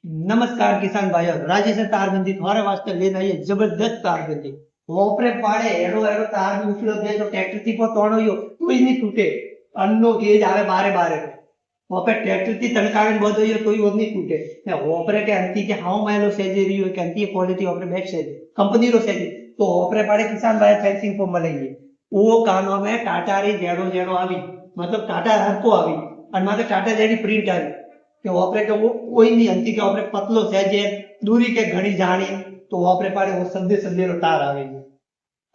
नमस्कार किसान भाइयों, राज्य से तारबंदी तुम्हारे वास्ते लेने आई है जबरदस्त तारबंदी। वोपरे पाड़े एडो एडो तार भी उपलब्ध है तो ट्रैक्टर थी को तोड़ो यो कोई नहीं टूटे। अन्नो गेज आवे बारे बारे में वोपे ट्रैक्टर थी तड़कावे बोधो यो कोई वो नहीं टूटे। ने वोपरे के अंती के हाउ माइलो सेजे रियो के अंती क्वालिटी वोपरे बेस्ट सेजे कंपनी रो सेजे तो वोपरे पाड़े किसान भाई फेंसिंग को मिलेंगे। वो कानो में टाटा री जेडो जेडो आवी मतलब टाटा हर को आवी और माते टाटा जेडी प्रिंट आई કે ઓપરે કે वो कोई नहीं अंती के ઓપરે पतलो सहेजे दूरी के घणी जानी तो ઓપરે पाड़े वो संदे संदे रो तार आवे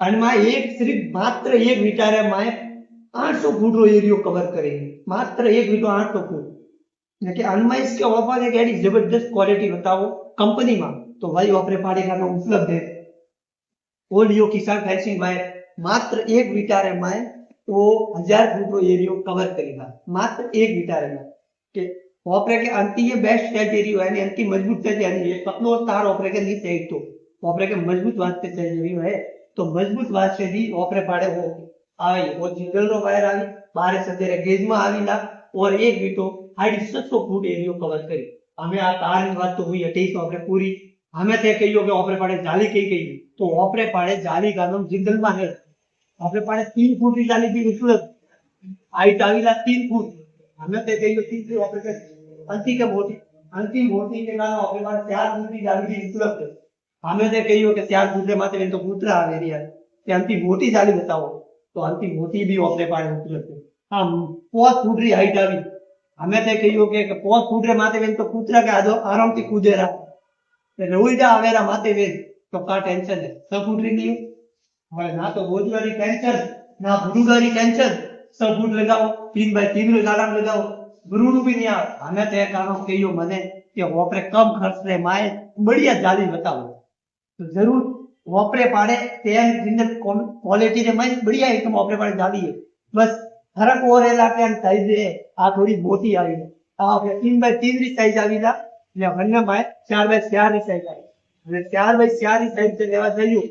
અને માં એક સિર્ફ માત્ર એક વિચારે માં 800 ફૂટ રો એરિયો કવર करेगी मात्र एक वीडियो 800 फूट कि अनमा इसके ऑफर है कि जबरदस्त क्वालिटी बताओ कंपनी में तो भाई ऑपरे पाड़े का उपलब्ध है। वो लियो किसान फेंसिंग में मात्र एक विचारे में वो 1000 फूट रो एरियो कवर करेगा मात्र एक विचारे में के ऑपरे के अंति ये बेस्ट सेट एरियो है अंति मजबूत सेट यानी ये पतलो तार ऑपरे के नहीं सेट तो ऑपरे के मजबूत वास्ते सेट एरियो है तो मजबूत वास्ते भी ऑपरे पाड़े वो आवे वो जिंगल रो वायर आवी बारे सतेरे गेज में आवीला और एक वीटो 750 फूट एरियो कवर करी हमें आ तार की बात तो हुई 28 ऑपरे पूरी हमें ते कहियो के ऑपरे पाड़े जाली कही तो ऑपरे पाड़े जाली का नाम जिंगल में है ऑपरे पाड़े 3 फूट की जाली भी उपलब्ध हाइट आवीला 3 फूट हमें ते कहियो 3 फूट ऑपरे के अंति मोटी के कारण ऑपरे पाड़े 4 फूट की जाली भी उपलब्ध हमें ते कहियो के 4 फूट के माते तो कूतरा आवे रिया ते अंति मोटी जाली बताओ तो अंति मोटी भी ऑपरे पाड़े उपलब्ध है। हाँ 5 फूट री हाइट आवी हमें ते कहियो के 5 फूट रे माते तो कूतरा के आदो आराम थी कूदे रहा रोई जा आवेरा माते वे तो का टेंशन है 6 फूट री नहीं હવે ના તો બોજવારી ટેન્શન ના ગુરુગારી ટેન્શન 6 फूट लगाओ 3 बाय 3 रो जाड़ा लगाओ गुरुडू भी नहीं आ हमें ते कानो कहियो मने कि वोपरे कम खर्च रे माए बढ़िया जाली बताओ तो जरूर वोपरे पाड़े तेन जिंदर क्वालिटी रे माए बढ़िया एकदम वोपरे पाड़े जाली है बस फर्क और है लाटे साइज है आ थोड़ी मोटी आई है आ 3 बाय 3 री साइज आवीला એટલે વન્ય માં 4 બાય 4 ની સાઈઝ આવી એટલે 4 બાય 4 ની સાઈઝ से लेवा चाहिए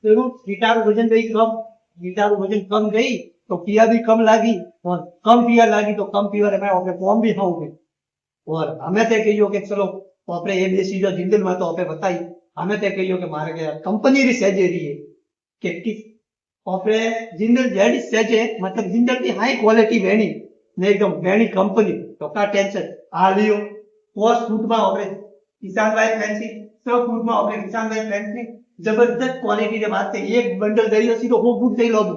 जरूर गिटार वजन गई कम गिटार वजन कम गई तो पिया भी कम लागी और कम पिया लागी तो कम पिया रे मैं ओपे फॉर्म भी खाऊंगे और हमें ते कहियो के चलो ओपरे ये बेसी जो जिंदल में तो ओपे बताई हमें ते कहियो के मारे के कंपनी री सेजे रही है कि किस ओपरे जिंदल जेडी सेजे मतलब जिंदल की हाई क्वालिटी वेणी ने एकदम वेणी कंपनी तो का टेंशन आ लियो 4 फूट में ओपरे किसान भाई फैंसी 100 फूट में ओपरे किसान भाई फैंसी जबरदस्त क्वालिटी के बात से एक बंडल दरियो सीधो 4 फूट से लोग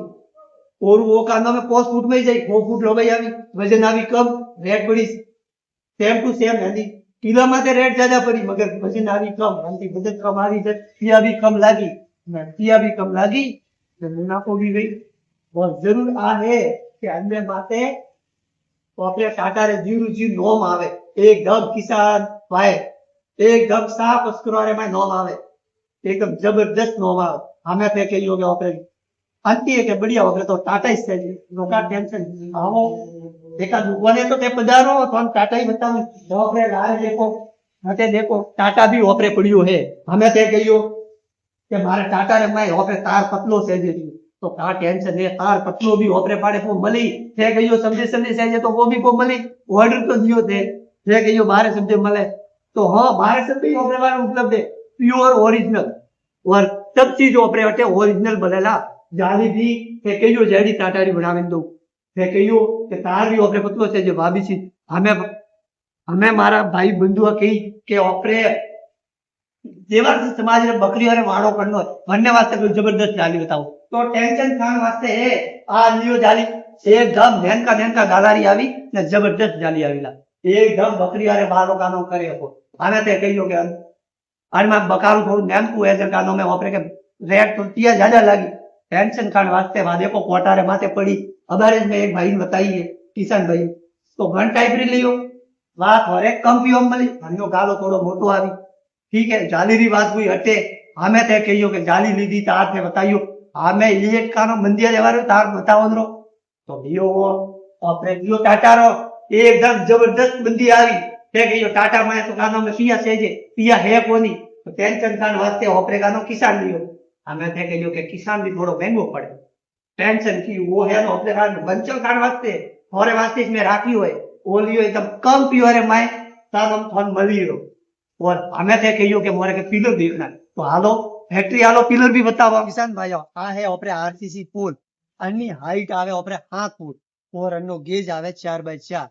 और वो कांदा में 5 फूट में ही जाए 4 फूट लो भाई आवी वजन आवी कम रेट बड़ी सेम टू सेम है किलो माते रेट ज्यादा पड़ी मगर वजन आवी कम अंति वजन कम आवी है पिया भी कम लागी तो मुनाफो भी गई और जरूर आ है कि अन्य बातें तो अपने टाटा रे जीरो जी नोम आवे एकदम किसान भाई एकदम साफ अस्करो में नोम आवे एकदम जबरदस्त नोम आवे हमें पे कहियो के ऑपरे अंति है के बढ़िया ऑपरे तो टाटा ही से नोका टेंशन आओ देखा दुकाने तो ते पधारो तो हम टाटा ही बताऊं ऑपरे लाल देखो टाटा भी ऑपरे पड़ियो है हमें ते कहियो के मारे टाटा रे में ऑपरे तार पतलो से जी तो का टेंशन है तार पतलो भी ऑपरे पाड़े को मली थे कहियो समझे से तो वो भी को मली ऑर्डर तो दियो थे कहियो बारे समझे मले तो हाँ बारे सब भी ऑपरे वाले उपलब्ध है प्योर ओरिजिनल और सब चीज ऑपरे वटे ओरिजिनल बनेला जाली भी थे कहियो जेडी टाटारी बनावे दो थे कहियो के तार भी ऑपरे पतलो से जो भाभी सी हमें मारा भाई बंधुआ कही के ऑपरे जेवा समाज रे बकरी और वाड़ो करनो बनने वास्ते कोई जबरदस्त जाली बताओ तो टेंशन खान वास्ते है आ लियो जाली एकदम नेन का गालारी आवी ने जबरदस्त जाली आवीला एकदम बकरी वाले वाड़ो कानो करे को आने ते कहियो के अन में बकारू थोड़ा नेम को एजर कानो में ऑपरे के रेट तो तिया ज्यादा लगी टेंशन खान वास्ते वा देखो कोटारे माथे पड़ी अबारे में एक भाई ने बताई है किसान भाई तो घन टाइप री लियो बात और एक कम पियो मली हन्नो गालो थोड़ो मोटो आवी ठीक है जाली री बात हुई हटे हमें ते कहियो के जाली लीधी तार ने बताइयो हमें इलेक्ट कानो मंदिर लेवारो तार बताओ रो तो लियो अपने लियो टाटा रो एकदम जबरदस्त बंदी आई ते कहियो टाटा में तो कानो में पिया है कोनी तो टेंशन कान वास्ते ऑपरे कानो किसान लियो हमें ते कहियो के किसान भी थोड़ो महंगो पड़े टेंशन की वो है तो ऑपरे कान बंचल कान वास्ते थोड़े वास्ते इसमें राखी होए ओ लियो एकदम कम पियो रे माए तार हम थन मली रो और हमें थे कहियो कि मोरे के पिलर देखना है। तो हालो फैक्ट्री हालो पिलर भी बतावा किसान भाइयों आ है ओपरे आरसीसी पुल अन्नी हाइट आवे ओपरे 7 फूट और अन्नो गेज आवे 4x4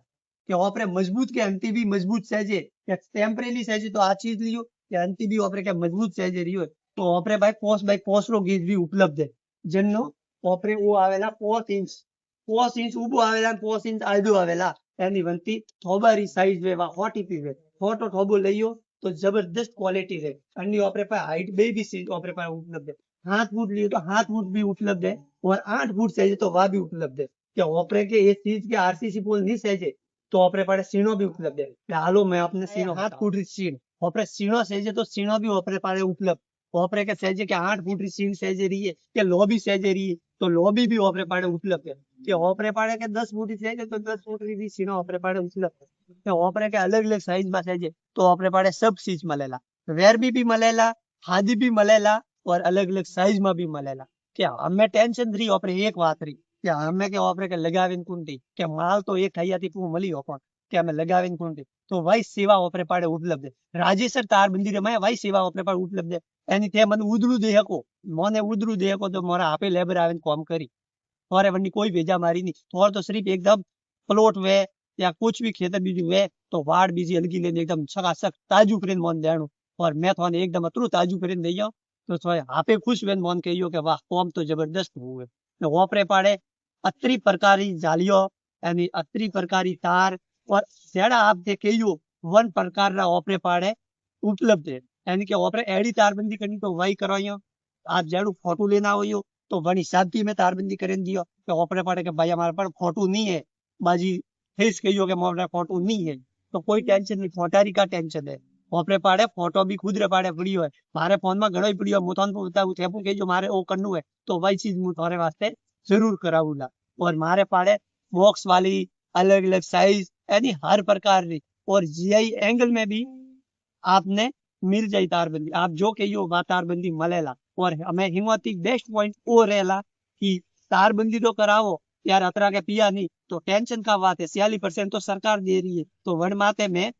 કે ઓપરે મજબૂત કે અંતિ બી મજબૂત સહેજે કે ટેમ્પરેરી સહેજે તો આ ચીજ લ્યો કે અંતિ બી ઓપરે કે મજબૂત સહેજે રહ્યો તો ઓપરે ભાઈ પોસ બાય પોસ રો ગેજ બી ઉપલબ્ધ है જેનો ઓપરે ઓ આવેલા 4 इंच ઊભું આવેલા 4 इंच આડું આવેલા એની વંતી થોબારી સાઈઝ વેવા ઓટીપી વે ફોટો થોબો લઈયો તો જબરદસ્ત ક્વોલિટી है अन्नी ઓપરે પાસે હાઈટ બે બી સીટ ઓપરે પાસે ઉપલબ્ધ है 7 फुट लियो तो 7 फुट भी उपलब्ध है और 8 फुट सहेजे तो वह भी उपलब्ध है कि ओपरे के ये चीज के आरसीसी पुल नहीं सहेजे तो ओपरे पाड़े सीणो भी उपलब्ध है हालो मैं अपने सीणो 7 फुट री सीण ओपरे सीणो सहेजे तो सीणो भी ओपरे पाड़े उपलब्ध ओपरे के सहेजे के 8 फुट री सीण सहेजे रही है के लॉबी सहेजे रही है तो लॉबी भी ओपरे पाड़े उपलब्ध है कि ओपरे पाड़े के 10 फुट री सहेजे तो 10 फुट री भी सीणो ओपरे पाड़े उपलब्ध है कि ओपरे के अलग अलग साइज में सहेजे तो ओपरे पाड़े सब चीज मलेला वेरबी भी मलेला खादी भी मलेला और अलग अलग साइज में भी मलेला क्या हमें टेंशन रही ओपरे एक बात रही कि हमें के ओपरे के लगावीन कुंटी के माल तो एक थैयाथी पूं मली हो पण के हमें लगावीन कुंटी तो वही सेवा ओपरे पाड़े उपलब्ध है राजेसर तार बंदी में वही सेवा ओपरे पाड़े उपलब्ध है एनी थे मन उदरू दे हको मोने उदरू दे हको तो मोरा आपे लेबर आवीन काम करी थोड़े वनी कोई भेजा मारी नहीं थोड़ा तो सिर्फ एकदम प्लॉट वे या कुछ भी खेतर बीजू वे तो वाड़ बीजी अलगी लेने एकदम छकाछक ताजू करीने मोन देणु और मैं थोने एकदम अतरू ताजू करीने दई जाऊं तो थोड़े आपे खुश वेन मोन कहियो के वाह काम तो जबरदस्त हुए ने ओपरे पाड़े अतरी प्रकारी जालियो यानी अतरी प्रकारी तार और जेड़ा आप दे कहियो वन प्रकार रा ओपरे पाड़े उपलब्ध है यानी कि ओपरे एडी तारबंदी करनी तो वही करवाइयो आप जेड़ू फोटो लेना होयो तो वनी शादी में तारबंदी करें दियो कि ओपरे पाड़े के भाई हमारे पर फोटो नहीं है बाजी फेस कहियो के मोरे फोटो नहीं है तो कोई टेंशन नहीं फोटारी का टेंशन है ओपरे पाड़े फोटो भी खुद रे पाड़े पड़ियो है मारे फोन में घणो पड़ियो मु तोन बताऊं थेपू के जो मारे ओ करनु है तो वही चीज मु थारे वास्ते जरूर कराऊंगा और मारे पाड़े बॉक्स वाली अलग अलग साइज यानी हर प्रकार की और जीआई एंगल में भी आपने मिल जाए तारबंदी आप जो कहियो वा तारबंदी मलेला और हमें हिम्मती बेस्ट पॉइंट वो रहेला कि तारबंदी तो करावो यार अतरा के पिया नहीं तो टेंशन का बात है 46% तो सरकार दे रही है तो वन माते में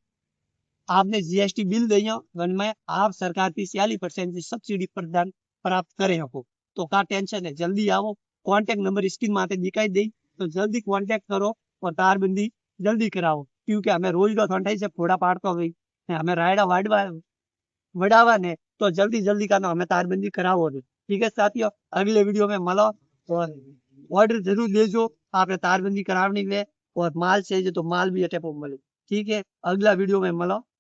आपने जीएसटी बिल दिया वन में आप सरकार की 46% की सब्सिडी प्रदान प्राप्त करे हो तो का टेंशन है जल्दी आओ कॉन्टेक्ट नंबर स्क्रीन माते दिखाई दे तो जल्दी कॉन्टेक्ट करो और तारबंदी जल्दी कराओ क्योंकि हमें रोज रो ठंडाई से फोड़ा पाड़ता हुई हमें रायडा वाडवा वडावा ने तो जल्दी जल्दी का ना हमें तारबंदी कराओ ठीक है साथियों अगले वीडियो में मिलो और ऑर्डर जरूर देजो आपने तारबंदी करावनी है और माल चाहिए तो माल भी अटे मिले ठीक है अगला वीडियो में मिलो